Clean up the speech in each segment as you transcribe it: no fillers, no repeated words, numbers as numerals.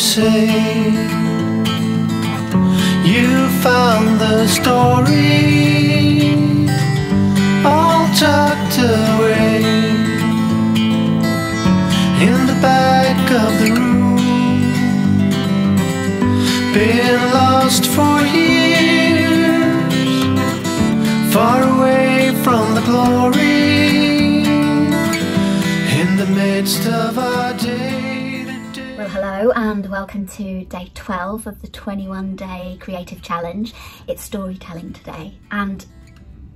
say you found the story all tucked away in the back of the room, been lost for years, far away from the glory, in the midst of our day-to-day. Well, hello and welcome to day 12 of the 21-day creative challenge. It's storytelling today, and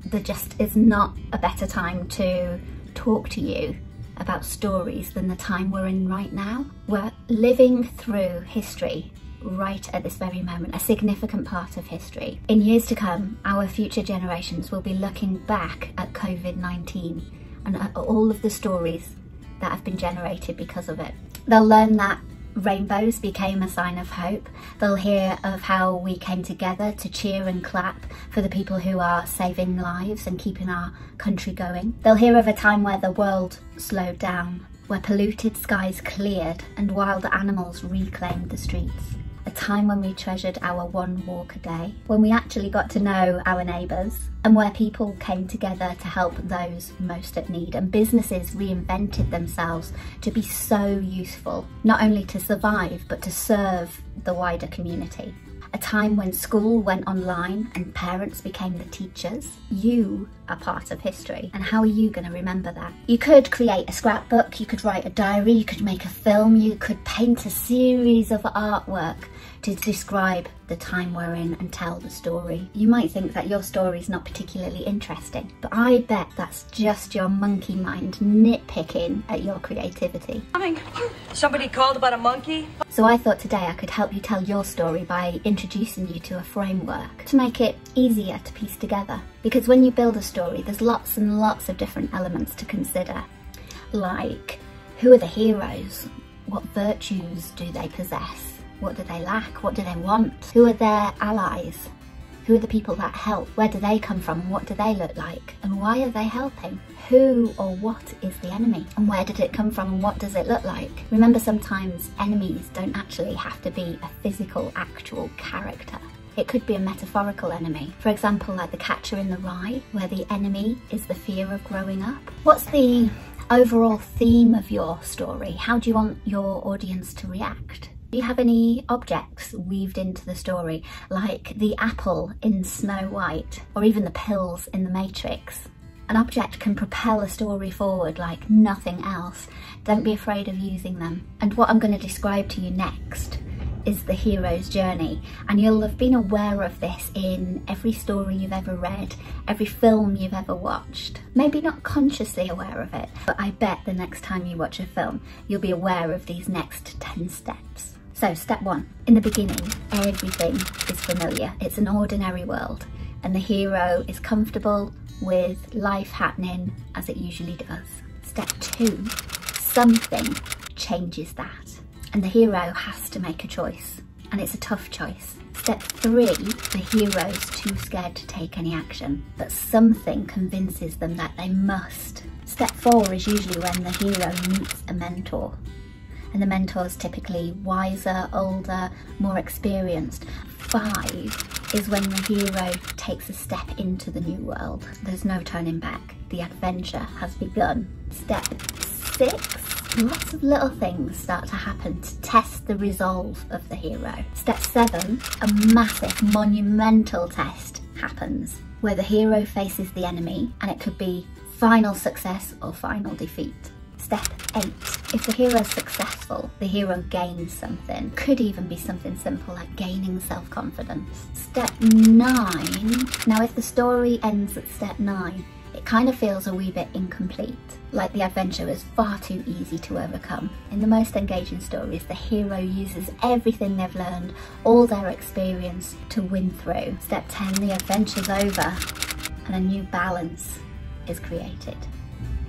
there just is not a better time to talk to you about stories than the time we're in right now. We're living through history right at this very moment, a significant part of history. In years to come, our future generations will be looking back at COVID-19 and at all of the stories that have been generated because of it. They'll learn that rainbows became a sign of hope. They'll hear of how we came together to cheer and clap for the people who are saving lives and keeping our country going. They'll hear of a time where the world slowed down, where polluted skies cleared and wild animals reclaimed the streets. A time when we treasured our one walk a day, when we actually got to know our neighbours, and where people came together to help those most at need, and businesses reinvented themselves to be so useful, not only to survive but to serve the wider community. A time when school went online and parents became the teachers. You are part of history, and how are you going to remember that? You could create a scrapbook, you could write a diary, you could make a film, you could paint a series of artwork to describe the time we're in and tell the story. You might think that your story is not particularly interesting, but I bet that's just your monkey mind nitpicking at your creativity. Somebody called about a monkey? So I thought today I could help you tell your story by introducing you to a framework to make it easier to piece together. Because when you build a story, there's lots and lots of different elements to consider. Like, who are the heroes? What virtues do they possess? What do they lack? What do they want? Who are their allies? Who are the people that help? Where do they come from? What do they look like? And why are they helping? Who or what is the enemy? And where did it come from and what does it look like? Remember, sometimes enemies don't actually have to be a physical, actual character. It could be a metaphorical enemy. For example, like The Catcher in the Rye, where the enemy is the fear of growing up. What's the overall theme of your story? How do you want your audience to react? Do you have any objects weaved into the story, like the apple in Snow White, or even the pills in The Matrix? An object can propel a story forward like nothing else. Don't be afraid of using them. And what I'm going to describe to you next is the hero's journey, and you'll have been aware of this in every story you've ever read, every film you've ever watched. Maybe not consciously aware of it, but I bet the next time you watch a film, you'll be aware of these next 10 steps. So step 1, in the beginning, everything is familiar. It's an ordinary world, and the hero is comfortable with life happening as it usually does. Step 2, something changes that, and the hero has to make a choice, and it's a tough choice. Step 3, the hero's too scared to take any action, but something convinces them that they must. Step 4 is usually when the hero meets a mentor, and the mentor's typically wiser, older, more experienced. 5 is when the hero takes a step into the new world. There's no turning back. The adventure has begun. Step 6, lots of little things start to happen to test the resolve of the hero. Step 7, a massive, monumental test happens, where the hero faces the enemy, and it could be final success or final defeat. Step 8, if the hero's successful, the hero gains something. Could even be something simple like gaining self-confidence. Step 9, now if the story ends at step 9, it kind of feels a wee bit incomplete, like the adventure is far too easy to overcome. In the most engaging stories, the hero uses everything they've learned, all their experience, to win through. Step 10, the adventure's over and a new balance is created.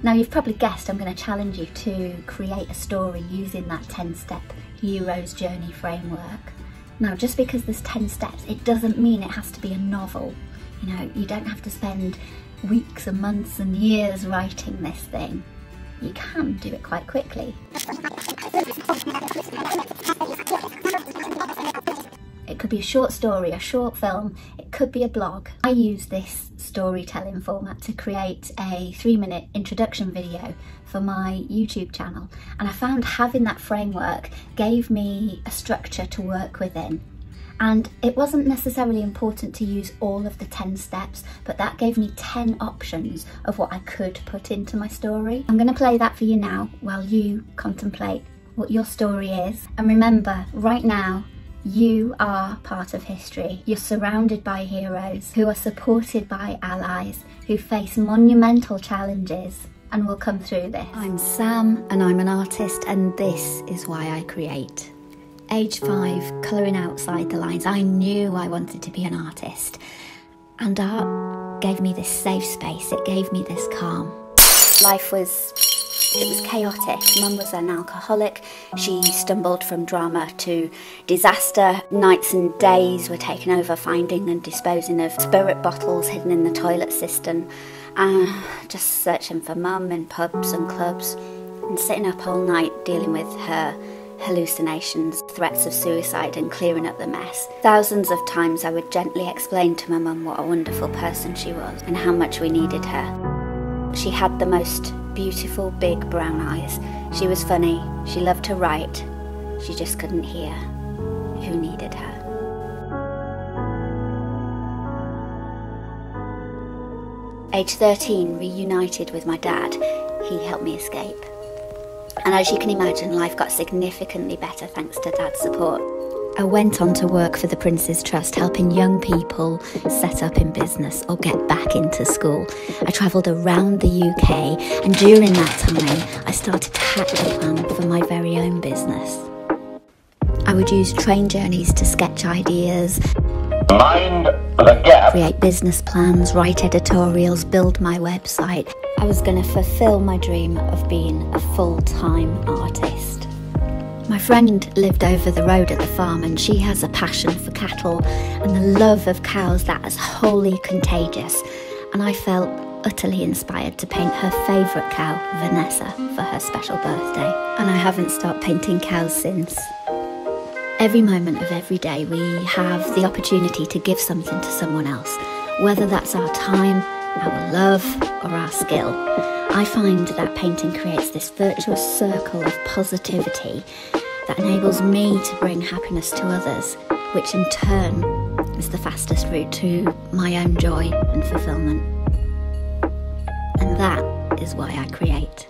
Now, you've probably guessed I'm going to challenge you to create a story using that 10-step hero's journey framework. Now, just because there's 10 steps, it doesn't mean it has to be a novel. You know, you don't have to spend weeks and months and years writing this thing. You can do it quite quickly. could be a short story, a short film, it could be a blog. I use this storytelling format to create a 3-minute introduction video for my YouTube channel, and I found having that framework gave me a structure to work within. And it wasn't necessarily important to use all of the 10 steps, but that gave me 10 options of what I could put into my story. I'm going to play that for you now while you contemplate what your story is. And remember, right now, you are part of history. You're surrounded by heroes who are supported by allies who face monumental challenges and will come through this. I'm Sam and I'm an artist, and this is why I create. Age 5, colouring outside the lines, I knew I wanted to be an artist. And art gave me this safe space, it gave me this calm. Life was chaotic. Mum was an alcoholic. She stumbled from drama to disaster. Nights and days were taken over finding and disposing of spirit bottles hidden in the toilet cistern. Just searching for Mum in pubs and clubs, and sitting up all night dealing with her hallucinations, threats of suicide, and clearing up the mess. Thousands of times I would gently explain to my mum what a wonderful person she was and how much we needed her. She had the most beautiful big brown eyes. She was funny, she loved to write, she just couldn't hear who needed her. Age 13, reunited with my dad, he helped me escape. And as you can imagine, life got significantly better thanks to Dad's support. I went on to work for the Prince's Trust, helping young people set up in business or get back into school. I travelled around the UK, and during that time, I started to hatch a plan for my very own business. I would use train journeys to sketch ideas, mind the gap, create business plans, write editorials, build my website. I was going to fulfill my dream of being a full-time artist. My friend lived over the road at the farm, and she has a passion for cattle and the love of cows that is wholly contagious. And I felt utterly inspired to paint her favourite cow, Vanessa, for her special birthday. And I haven't stopped painting cows since. Every moment of every day we have the opportunity to give something to someone else, whether that's our time, our love, or our skill. I find that painting creates this virtuous circle of positivity that enables me to bring happiness to others, which in turn is the fastest route to my own joy and fulfilment. And that is why I create.